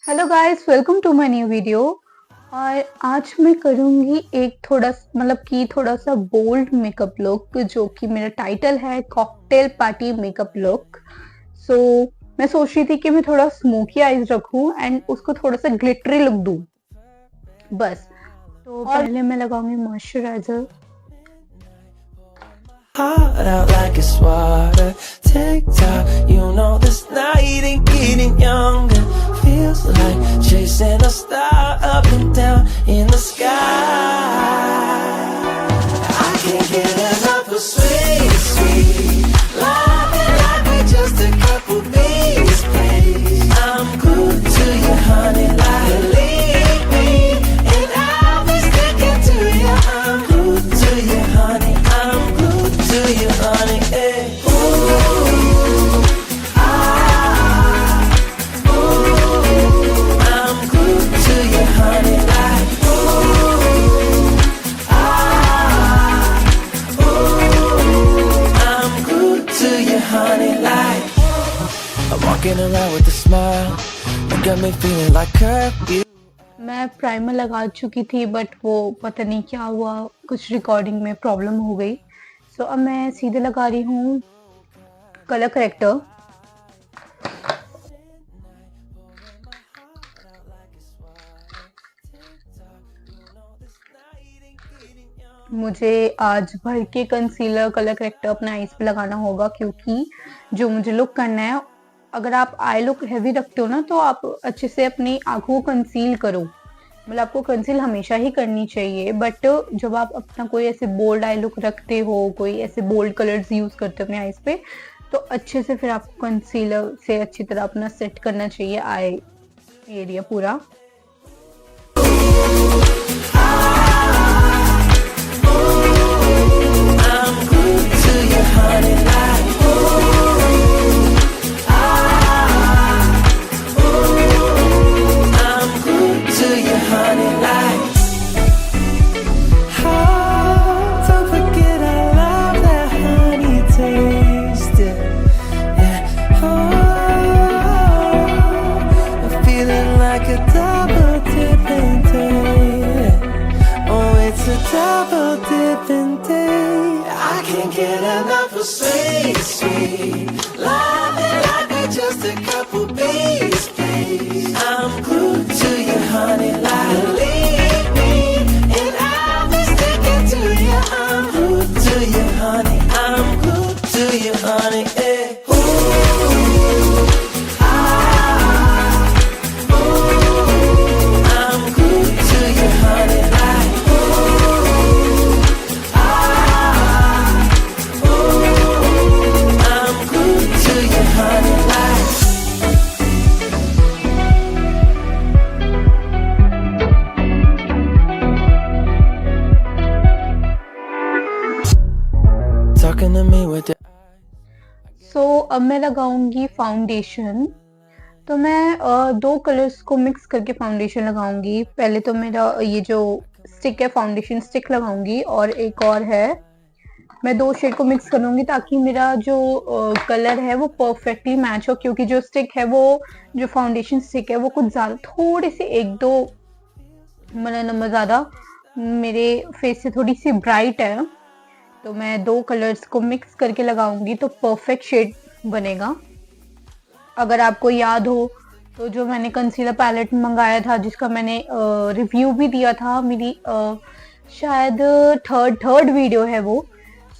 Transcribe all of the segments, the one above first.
Hello guys, welcome to my new video. और आज मैं करूँगी एक थोड़ा सा बोल्ड मेकअप लुक, जो कि मेरा टाइटल है कॉकटेल पार्टी मेकअप लुक। सो मैं सोच रही थी कि मैं थोड़ा स्मोकी आईज रखूं एंड उसको थोड़ा सा ग्लिटरी लुक दूं बस। तो पहले मैं लगाऊंगी moisturiser. Heart out like it's water. Tick tock, you know this night ain't getting younger. Feels like chasing a star up and down in the sky. I can't get enough of sweet, sweet loving like we just a couple bees, please. I'm good to you, honey, like believe me, and I'll be sticking to you. I'm good to you, honey. I'm good to you, honey. Hey. Ooh, ah, ooh, I'm good to you, honey. Like ooh, ah, ooh, I'm good to you, honey. Like I'm walking around with a smile. You got me feeling like curfew. मैं primer लगा चुकी थी but वो पता नहीं क्या हुआ, कुछ रिकॉर्डिंग में प्रॉब्लम हो गई। सो अब मैं सीधे लगा रही हूँ कलर करेक्टर। मुझे आज भर के कंसीलर कलर करेक्टर अपने आईज पे लगाना होगा, क्योंकि जो मुझे लुक करना है, अगर आप आई लुक हैवी रखते हो ना तो आप अच्छे से अपनी आंखों को कंसील करो। मतलब आपको कंसील हमेशा ही करनी चाहिए, बट जब आप अपना कोई ऐसे बोल्ड आई लुक रखते हो, कोई ऐसे बोल्ड कलर्स यूज करते हो अपने आईज पे, तो अच्छे से फिर आपको कंसीलर से अच्छी तरह अपना सेट करना चाहिए आई एरिया पूरा। I'm good to you, honey, like ooh, ah, ooh, I'm good to you, honey, like. Oh, don't forget I love that honey taste, yeah. Oh, I'm feeling like a double dipping day. Oh, it's a double dipping day. I can't get enough of sweet, sweet loving like we're just a couple bees, please. I'm glued to you, honey, like believe me, and I'll be sticking to you. I'm glued to you, honey. I'm glued to you, honey. Hey. Ooh, ah, ooh, I'm glued to you, honey, like ooh, ah, ooh, I'm glued to you, honey, like. Talking to me with the सो अब मैं लगाऊंगी foundation. तो मैं दो colours को mix करके foundation लगाऊंगी। पहले तो मेरा ये जो स्टिक है, फाउंडेशन स्टिक लगाऊंगी, और एक और है। मैं दो शेड को मिक्स करूंगी ताकि मेरा जो कलर है वो परफेक्टली मैच हो, क्योंकि जो स्टिक है, वो जो फाउंडेशन स्टिक है, वो कुछ ज़्यादा थोड़ी सी एक दो मतलब नंबर ज़्यादा मेरे फेस से थोड़ी सी ब्राइट है। तो मैं दो कलर्स को मिक्स करके लगाऊंगी तो परफेक्ट शेड बनेगा। अगर आपको याद हो तो जो मैंने कंसीलर पैलेट मंगाया था, जिसका मैंने रिव्यू भी दिया था, मेरी शायद थर्ड वीडियो है वो।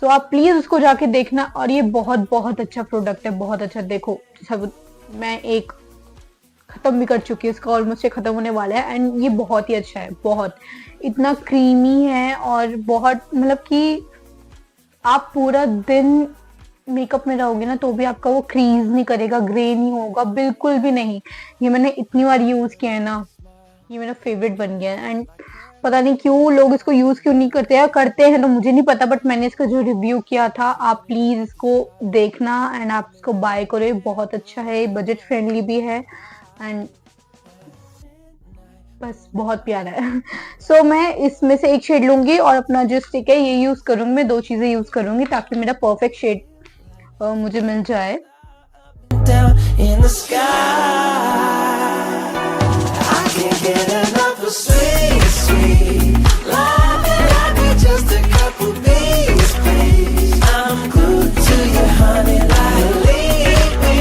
सो आप प्लीज उसको जाके देखना। और ये बहुत बहुत अच्छा प्रोडक्ट है, बहुत अच्छा। देखो, सब मैं एक खत्म भी कर चुकी है, इसका ऑलमोस्ट खत्म होने वाला है, एंड ये बहुत ही अच्छा है। बहुत इतना क्रीमी है और बहुत मतलब कि आप पूरा दिन मेकअप में रहोगे ना तो भी आपका वो क्रीज नहीं करेगा, ग्रे नहीं होगा, बिल्कुल भी नहीं। ये मैंने इतनी बार यूज किया है ना, ये मेरा फेवरेट बन गया है। एंड पता नहीं क्यों लोग इसको यूज क्यों नहीं करते, या करते हैं तो मुझे नहीं पता, बट मैंने इसका जो रिव्यू किया था, आप प्लीज इसको देखना एंड आप इसको बाय करो। बहुत अच्छा है, बजट फ्रेंडली भी है, एंड बस बहुत प्यारा है। सो मैं इसमें से एक शेड लूंगी और अपना जो स्टिक है ये यूज करूंगी। मैं दो चीजें यूज करूंगी ताकि मेरा परफेक्ट शेड मुझे मिल जाए। down in the sky. get enough of sweet, sweet love. Like we're just a couple bees, please. I'm glued to you, honey, like leave me,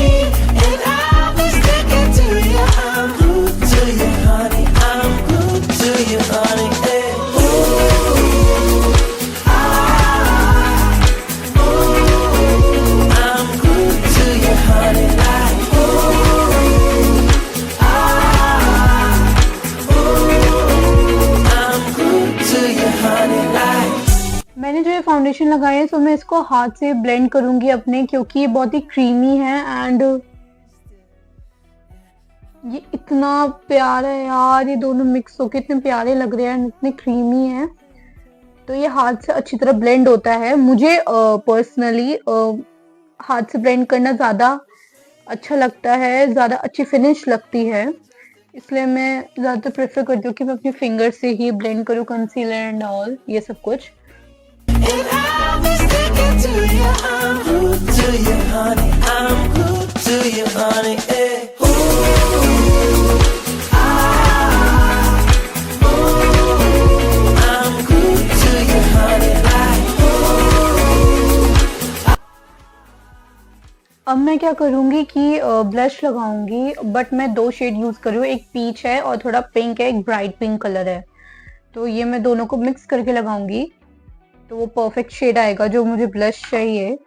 and I'll be sticking to you. I'm glued to you, honey. I'm glued to you, honey. Hey. I'm glued to you, honey, like I'm glued to you, honey, like. मैंने जो ये foundation लगाया है तो मैं इसको हाथ से ब्लेंड करूंगी अपने, क्योंकि ये बहुत ही क्रीमी है एंड ये इतना प्यारा है यार। ये दोनों मिक्स होके इतने प्यारे लग रहे हैं एंड इतने क्रीमी हैं, तो ये हाथ से अच्छी तरह ब्लेंड होता है। मुझे पर्सनली हाथ से ब्लेंड करना ज़्यादा अच्छा लगता है, ज़्यादा अच्छी फिनिश लगती है, इसलिए मैं ज़्यादातर प्रेफर करती हूँ कि मैं अपनी फिंगर से ही ब्लेंड करूँ कंसीलर एंड ऑल ये सब कुछ। And I'll be sticking to you. I'm glued to you, honey. I'm glued to you, honey. Hey. I'm glued to you, honey. Like. अब मैं क्या करूँगी कि ब्लश लगाऊंगी, बट मैं 2 शेड यूज़ कर रही हूँ। एक पीच है और थोड़ा पिंक है, एक ब्राइट पिंक कलर है, तो ये मैं दोनों को मिक्स करके लगाऊंगी, तो वो परफेक्ट शेड आएगा जो मुझे ब्लश चाहिए।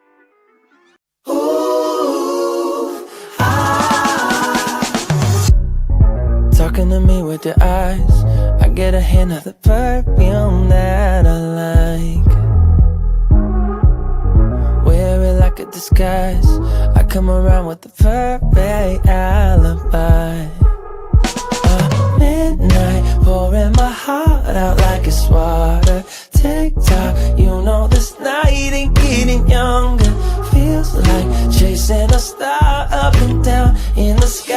Talking to me with your eyes, I get a hint of the perfume that I like. Wear it like a disguise, I come around with the perfect alibi. Midnight, pouring my heart out like it's water. Tick tock, you know this night ain't getting younger. Feels like chasing a star up and down in the sky.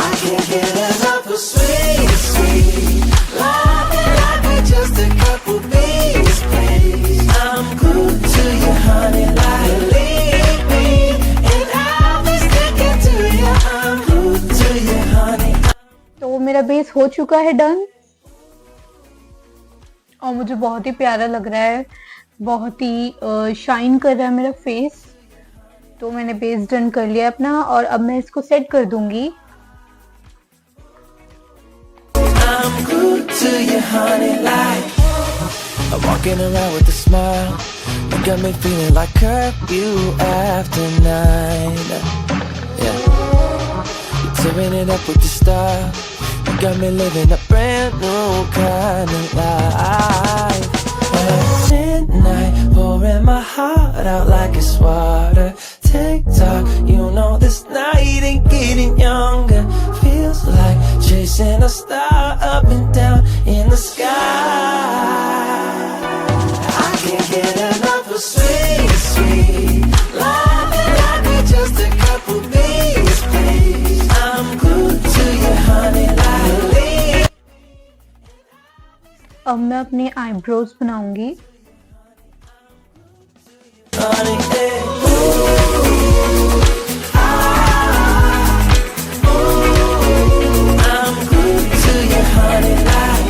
I can't get enough of sweet, sweet love. Like we're just a couple bees, please. I'm glued to you, honey, like leave me, and I'll be sticking to you. I'm glued to you, honey. तो मेरा base हो चुका है done, और मुझे बहुत ही प्यारा लग रहा है, बहुत ही शाइन कर रहा है मेरा फेस। तो मैंने बेस डन कर लिया अपना, और अब मैं इसको सेट कर दूंगी। I'm glued to you, honey, like I'm walking around with a smile. You got me feeling like curfew after 9. Yeah, you're tearing it up with the style. You got me living a brand new kind of life. At midnight, pouring my heart out like it's water. Tick tock, you know this night ain't getting younger. Feels like chasing a star up and down in the sky. I can't get enough of sweet, sweet love. Like we're just a couple bees, please. I'm glued to you, honey, like leave. अब मैं अपने eyebrows बनाऊंगी। Honey, hey. I'm glued to you, honey, like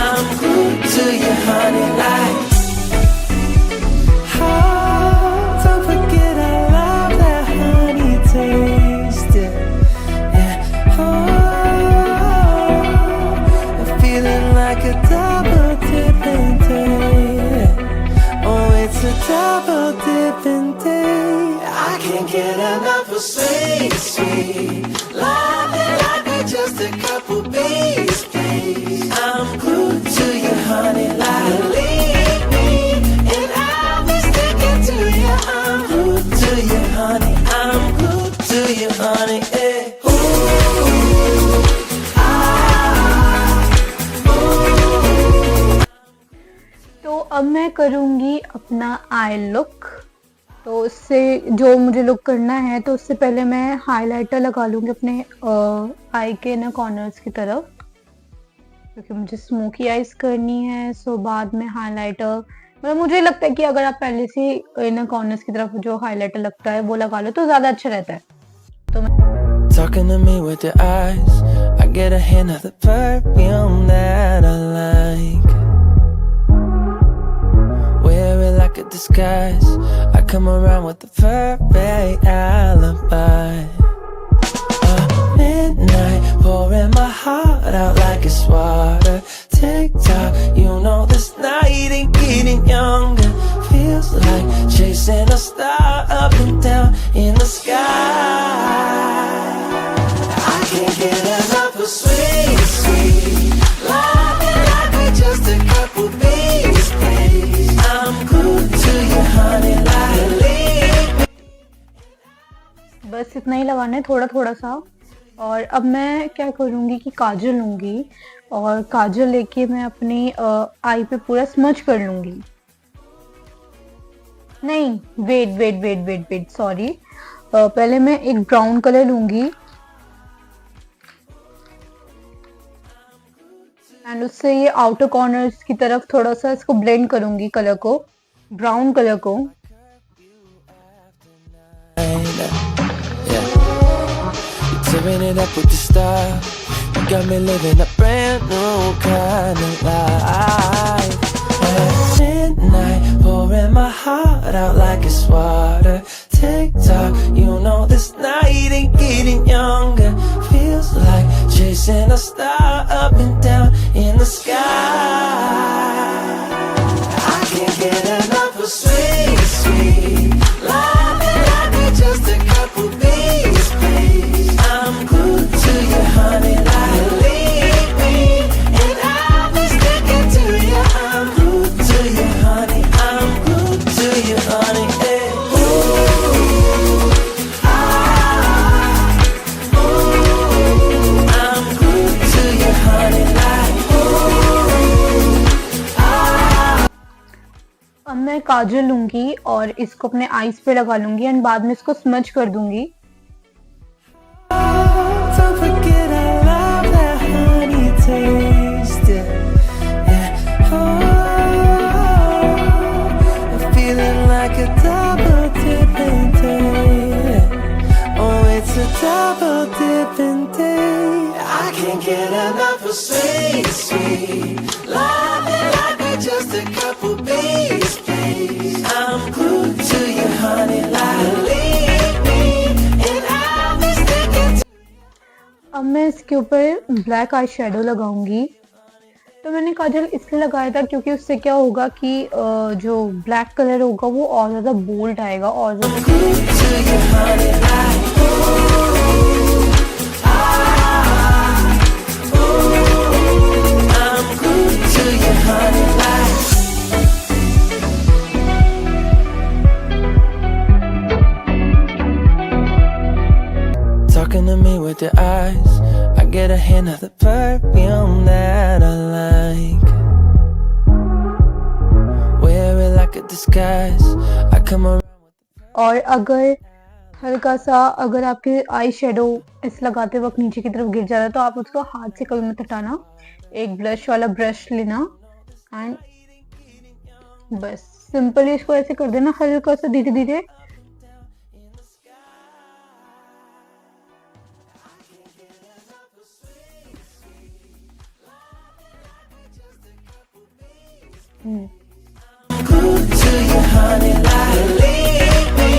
I'm glued to you, honey, like don't forget I love that honey taste. Yeah. I'm feeling like a double dipping day. Oh, it's a double dipping day. I can't get enough of sweet, sweet love. Like we're just a couple bees, please. I'm glued to you, honey, like leave me, and I'll be sticking to you. I'm glued to you, honey. I'm glued to you, honey. Hey. तो अब मैं करूंगी अपना I look. तो उससे जो मुझे look करना है, तो उससे पहले मैं हाइलाइटर लगा लूँगी अपने आई के ना कॉर्नर्स की तरफ, क्योंकि मुझे स्मोकी आइज करनी है। सो बाद में हाइलाइटर मतलब मुझे लगता है कि अगर आप पहले से इनर कॉर्नर्स की तरफ जो हाइलाइटर लगता है वो लगा लो तो ज़्यादा अच्छा रहता है। तो मैं Talking to me with your eyes, I get a hint of the perfume that I like. Wear it like a disguise, I come around with the perfect alibi. Midnight, pouring my heart out like it's water. Tick tock, you know this night ain't getting younger. Feels like chasing a star up and down in the sky. I can't get enough of sweet, sweet loving like we just a couple bees, please. I'm glued to you, honey, like leave. बस इतना ही लगाना है, थोड़ा थोड़ा सा। और अब मैं क्या करूँगी कि काजल लूँगी और काजल लेके मैं अपनी आई पे पूरा स्मच कर लूँगी। नहीं, wait wait wait wait wait, sorry. पहले मैं एक ब्राउन कलर लूँगी एंड उससे ये आउटर कॉर्नर्स की तरफ थोड़ा सा इसको ब्लेंड करूँगी, कलर को, ब्राउन कलर को। Tearing it up with the style, you got me living a brand new kind of life. At midnight, pouring my heart out like it's water. Tick tock, you know this night ain't getting younger. Feels like chasing a star up and down in the sky. I can't get enough of sweet, sweet loving like we're just a couple bees, please. I'm glued to you, honey, like leave me, and I'll be sticking to you. I'm glued to you, honey, I'm glued to you, honey. Hey. I'm glued to you, honey, like अब मैं काजल लूँगी और इसको अपने eyes पे लगा लूँगी and बाद में इसको स्मच कर दूँगी। don't forget I love that honey taste. Yeah. Oh, I'm feeling like a double dipping day. Oh, it's a double dipping day. I can't get enough of sweet, sweet loving like we're just a couple bees, please. I'm glued to you, honey, like leave me, and I'll be sticking to. अब मैं इसके ऊपर black eye shadow लगाऊंगी। तो मैंने काजल इसलिए लगाया था क्योंकि उससे क्या होगा कि जो ब्लैक कलर होगा वो और ज़्यादा बोल्ड आएगा और ज़्यादा। Talking to me with your eyes, I get a hint of the perfume that I like. Wear it like a disguise, I come around. और अगर हल्का सा अगर आपके आई शेडो इस लगाते वक्त नीचे की तरफ गिर जा रहा है तो आप उसको हाथ से कभी मत हटाना, एक ब्रश वाला ब्रश लेना एंड बस सिंपली इसको ऐसे कर देना हल्का सा धीरे धीरे। Glued to you, honey, like leave me,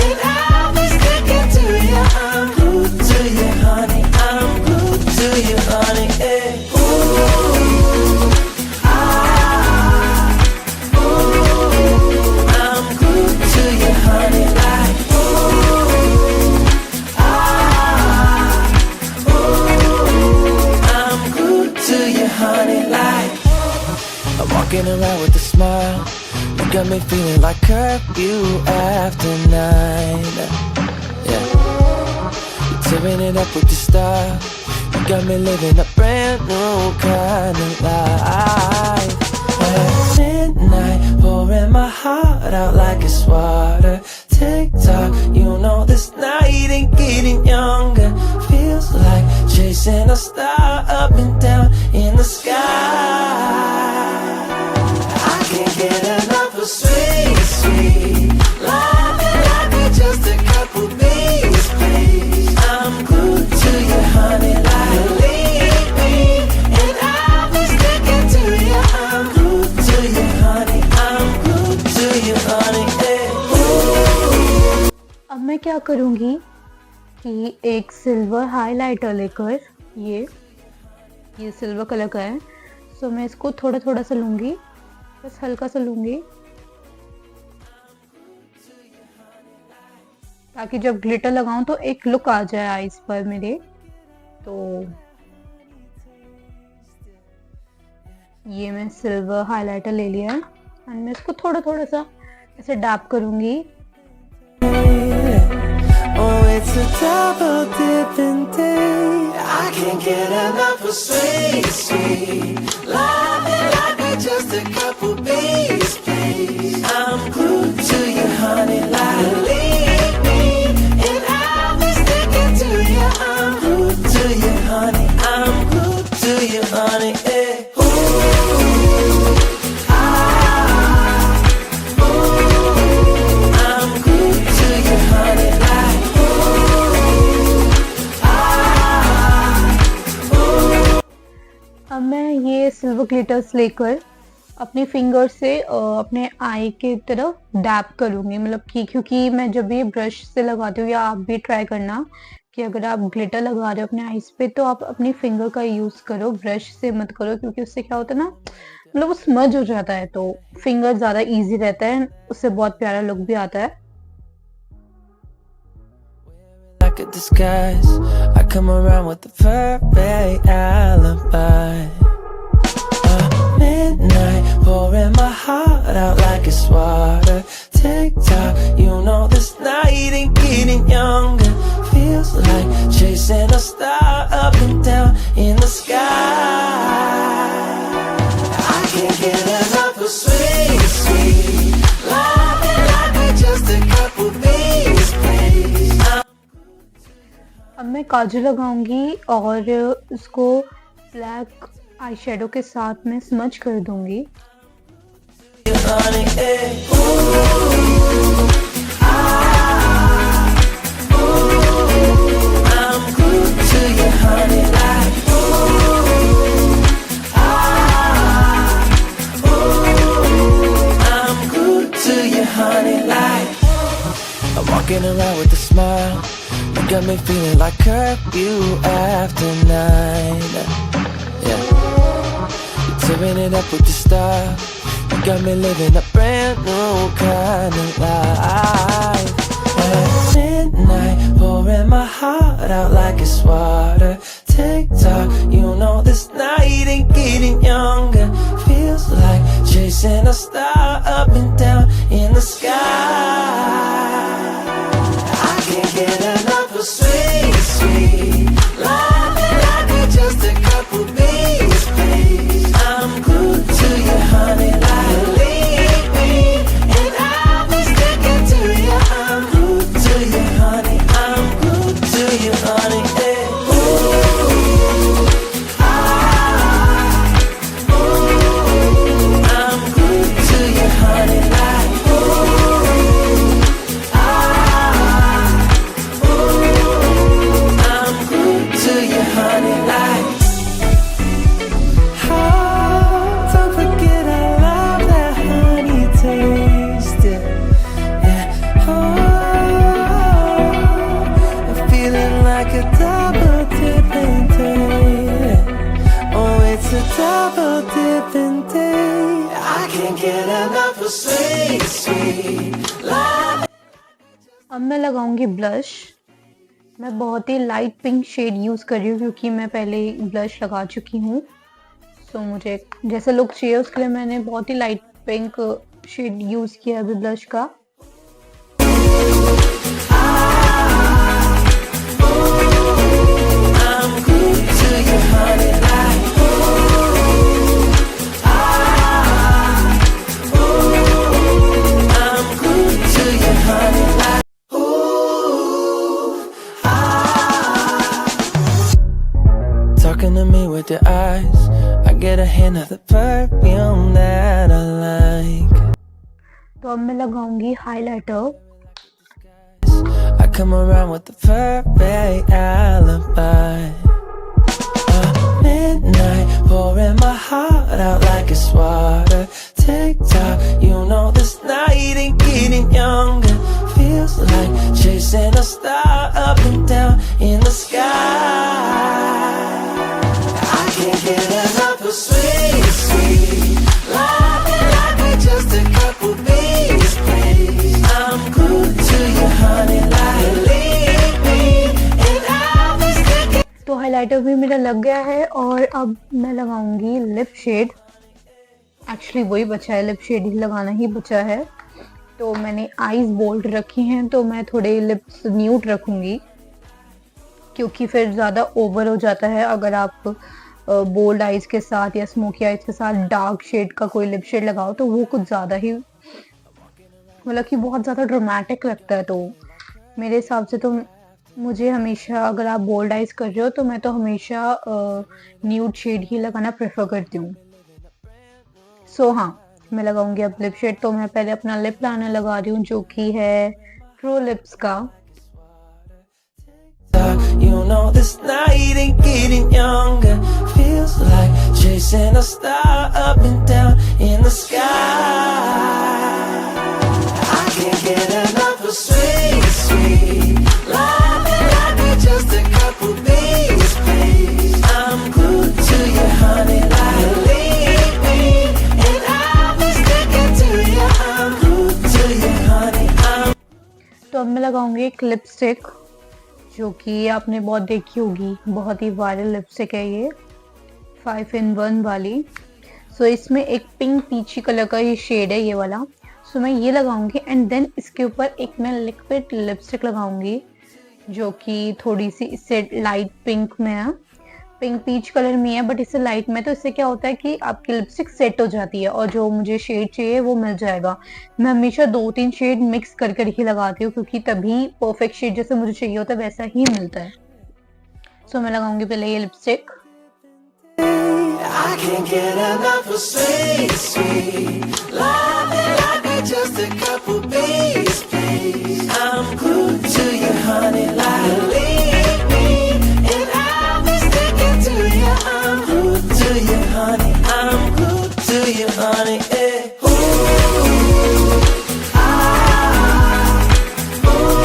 and I'll be sticking to you. I'm glued to you, honey, I'm glued to you, honey. Hey. I'm glued to you, honey, like I'm glued to you, honey, like. I'm walking around with a smile, you got me feeling like curfew after 9. Yeah, you're tearing it up with your style, you got me living a brand new kind of life. At midnight, pouring my heart out like it's water. Tick tock, you know this night ain't getting younger. Feels like chasing a star up and down in the sky. I can't get enough. करूँगी कि एक silver highlighter लेकर ये silver colour का है, सो मैं इसको थोड़ा थोड़ा सा लूँगी, बस हल्का सा लूँगी, ताकि जब ग्लिटर लगाऊं तो एक लुक आ जाए आईज पर मेरे। तो ये मैं सिल्वर हाइलाइटर ले लिया है एंड मैं इसको थोड़ा थोड़ा सा ऐसे डैप करूँगी। Oh, it's a double dipping day. I can't get enough of sweet, sweet love and like we're just a couple babies, please. I'm glued to you, honey, like leave me, and I'll be sticking to you. I'm glued to you, honey. I'm glued to you, honey. Yeah. अब मैं ये silver glitters लेकर अपनी finger से अपने आई के तरफ dab करूँगी, मतलब कि क्योंकि मैं जब ये ब्रश से लगाती हूँ, या आप भी ट्राई करना कि अगर आप ग्लिटर लगा रहे हो अपने आईज पे तो आप अपनी फिंगर का यूज़ करो, ब्रश से मत करो, क्योंकि उससे क्या होता है ना, मतलब वो स्मज हो जाता है, तो फिंगर ज़्यादा ईजी रहता है, उससे बहुत प्यारा लुक भी आता है। Like a disguise, I come around with the perfect alibi. Midnight, pouring my heart out like it's water. Tick tock, you know this night ain't getting younger. Feels like chasing a star up and down in the sky. I can't get enough of sweet, sweet love and like we're just a couple babies, please. अब मैं काजल लगाऊंगी और उसको black eye shadow के साथ में smudge कर दूंगी। I'm walking around with a smile. You got me feeling like curfew after 9. Yeah, you're tearing it up with your style. You got me living a brand new kind of life. At midnight, pouring my heart out like it's water. Tick tock, you know this night ain't getting younger. Feels like chasing a star up and down in the sky. I can't get enough of sweet, sweet love and like we're just a couple babies, please. I'm glued to you, honey, like leave me, and I'll be sticking to you. I'm glued to you, honey. I'm glued to you, honey. Yeah. I'm glued to you, honey, like I'm glued to you, honey, like don't forget I love that honey taste. Yeah. I'm feeling like a double dipping day. Oh, it's a double dipping day. I can't get enough of sweet, sweet love. अब मैं लगाऊंगी blush. मैं बहुत ही light pink shade use कर रही हूँ क्योंकि मैं पहले ब्लश लगा चुकी हूँ, सो मुझे जैसा लुक चाहिए उसके लिए मैंने बहुत ही लाइट पिंक शेड यूज़ किया अभी ब्लश का। I'm glued to you, honey, like I'm glued to you, honey, like talking to me with your eyes, I get a hint of the perfume that I like. तो अब मैं लगाऊंगी highlighter. I come around with the perfect alibi. Midnight, pouring my heart out like it's water. Tick tock, you know this night ain't getting younger. Feel feels like chasing a star up and down in the sky. I can't get enough of sweet, sweet love, like we're just a couple bees, please. I'm glued to you, honey, like leave me, and I'll be sticking. तो highlighter भी मेरा लग गया है और अब मैं लगाऊंगी लिप शेड। एक्चुअली वही बचा है, लिप शेड ही लगाना ही बचा है। तो मैंने आईज बोल्ड रखी हैं, तो मैं थोड़े लिप्स न्यूड रखूंगी क्योंकि फिर ज़्यादा ओवर हो जाता है अगर आप बोल्ड आईज के साथ या स्मोकी आईज के साथ डार्क शेड का कोई लिप शेड लगाओ, तो वो कुछ ज़्यादा ही मतलब कि बहुत ज़्यादा ड्रामेटिक लगता है। तो मेरे हिसाब से तो मुझे हमेशा, अगर आप बोल्ड आईज कर रहे हो तो मैं तो हमेशा न्यूड शेड ही लगाना प्रेफर करती हूँ। सो हाँ, मैं लगाऊंगी अब लिप शेड। तो मैं पहले अपना लिप लाइनर लगा रही हूँ जो कि है ट्रू लिप्स का। You know this night ain't getting younger. Feels like chasing a star up and down in the sky. I can't get enough of sweet, sweet love, like we're just a couple bees, please. I'm glued to you, honey, like leave me, and I'll be sticking to you. I'm glued to you, honey. तो अब मैं लगाऊंगी एक lipstick जो कि आपने बहुत देखी होगी, बहुत ही वायरल लिपस्टिक है ये, 5-in-1 वाली। सो इसमें एक पिंक पीची कलर का ये शेड है, ये वाला। सो मैं ये लगाऊंगी एंड देन इसके ऊपर एक मैं लिक्विड लिपस्टिक लगाऊंगी जो कि थोड़ी सी इससे लाइट पिंक में है, पिंक पीच कलर में है बट इससे लाइट में। तो इससे क्या होता है कि आपकी लिपस्टिक सेट हो जाती है और जो मुझे शेड चाहिए वो मिल जाएगा। मैं हमेशा 2-3 शेड मिक्स कर कर ही लगाती हूँ क्योंकि तभी परफेक्ट शेड जैसे मुझे चाहिए होता है वैसा ही मिलता है। सो मैं लगाऊंगी पहले ये lipstick. I can't get enough of sweet, sweet love, like we're just a couple bees, please. I'm glued to you, honey, like leave me, and I'll be sticking to you. I'm glued to you, honey. I'm glued to you, honey. Yeah. Ooh, ah, ooh,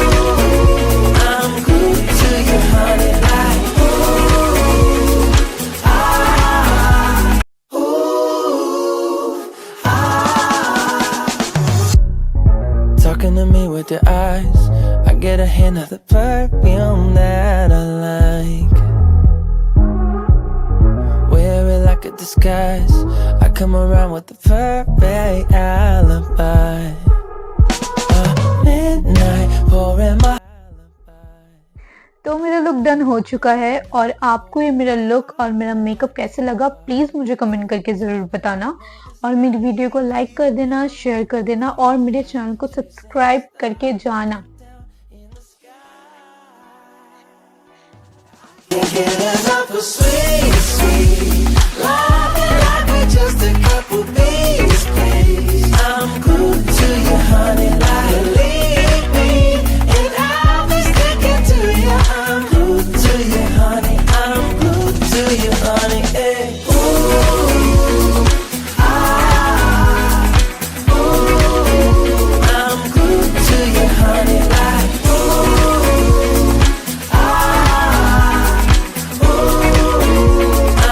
I'm glued to you, honey, like. Talking to me with your eyes, I get a hint of the perfume that I like. Wear it like a disguise, I come around with the perfect alibi. Midnight, pouring my. तो मेरा look done हो चुका है और आपको ये मेरा look और मेरा मेकअप कैसे लगा प्लीज़ मुझे कमेंट करके ज़रूर बताना और मेरी वीडियो को लाइक कर देना, शेयर कर देना और मेरे चैनल को सब्सक्राइब करके जाना। Can't get enough of sweet,